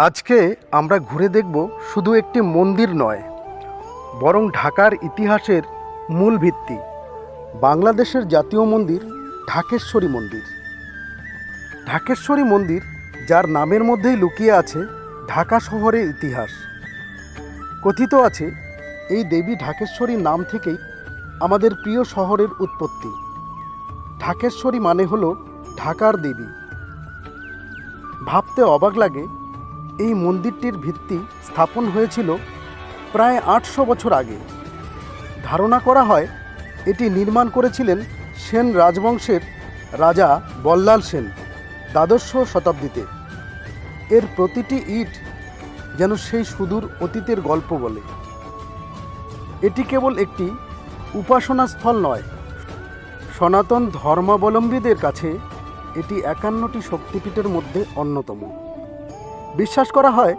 আজকে আমরা ঘুরে দেখব শুধু একটি মন্দির নয়, বরং ঢাকার ইতিহাসের মূল ভিত্তি, বাংলাদেশের জাতীয় মন্দির ঢাকেশ্বরী মন্দির। ঢাকেশ্বরী মন্দির, যার নামের মধ্যেই লুকিয়ে আছে ঢাকা শহরের ইতিহাস। কথিত আছে এই দেবী ঢাকেশ্বরীর নাম থেকেই আমাদের প্রিয় শহরের উৎপত্তি। ঢাকেশ্বরী মানে হলো ঢাকার দেবী। ভাবতে অবাক লাগে, এই মন্দিরটির ভিত্তি স্থাপন হয়েছিল প্রায় ৮০০ বছর আগে। ধারণা করা হয় এটি নির্মাণ করেছিলেন সেন রাজবংশের রাজা বল্লাল সেন দ্বাদশ শতাব্দীতে। এর প্রতিটি ইট যেন সেই সুদূর অতীতের গল্প বলে। এটি কেবল একটি উপাসনাস্থল নয়, সনাতন ধর্মাবলম্বীদের কাছে এটি ৫১টি শক্তিপীঠের মধ্যে অন্যতম। বিশ্বাস করা হয়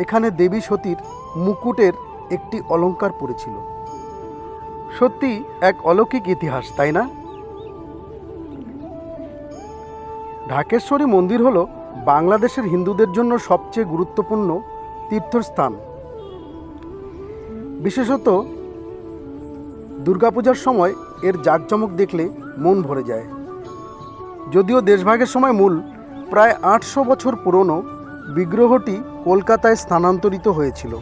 এখানে দেবী সতীর মুকুটের একটি অলঙ্কার পড়েছিল। সত্যি এক অলৌকিক ইতিহাস, তাই না? ঢাকেশ্বরী মন্দির হলো বাংলাদেশের হিন্দুদের জন্য সবচেয়ে গুরুত্বপূর্ণ তীর্থস্থান। বিশেষত দুর্গাপূজার সময় এর জাঁকজমক দেখলে মন ভরে যায়। যদিও দেশভাগের সময় মূল প্রায় ৮০০ বছর পুরনো বিগ্রহটি কলকাতায় স্থানান্তরিত হয়েছিল,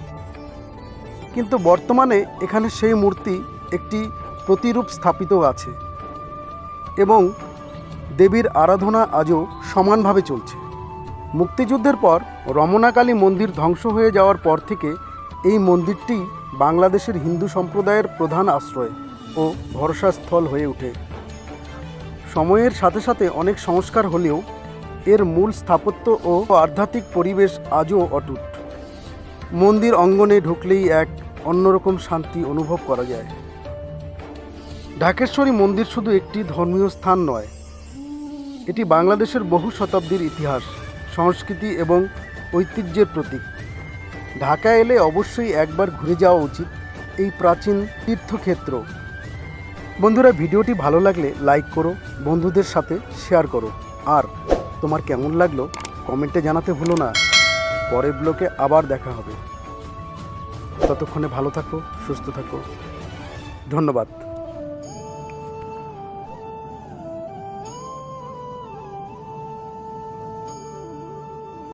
কিন্তু বর্তমানে এখানে সেই মূর্তি একটি প্রতিরূপ স্থাপিত আছে এবং দেবীর আরাধনা আজও সমানভাবে চলছে। মুক্তিযুদ্ধের পর রমনাকালী মন্দির ধ্বংস হয়ে যাওয়ার পর থেকে এই মন্দিরটি বাংলাদেশের হিন্দু সম্প্রদায়ের প্রধান আশ্রয় ও ভরসাস্থল হয়ে ওঠে। সময়ের সাথে সাথে অনেক সংস্কার হলেও এর মূল স্থাপত্য ও আধ্যাত্মিক পরিবেশ আজও অটুট। মন্দির অঙ্গনে ঢুকলেই এক অন্যরকম শান্তি অনুভব করা যায়। ঢাকেশ্বরী মন্দির শুধু একটি ধর্মীয় স্থান নয়, এটি বাংলাদেশের বহু শতাব্দীর ইতিহাস, সংস্কৃতি এবং ঐতিহ্যের প্রতীক। ঢাকা এলে অবশ্যই একবার ঘুরে যাওয়া উচিত এই প্রাচীন তীর্থক্ষেত্র। বন্ধুরা, ভিডিওটি ভালো লাগলে লাইক করো, বন্ধুদের সাথে শেয়ার করো, আর তোমার কেমন লাগলো কমেন্টে জানাতে ভুলো না। পরের ব্লগে আবার দেখা হবে। ততক্ষণে ভালো থাকো, সুস্থ থাকো। ধন্যবাদ।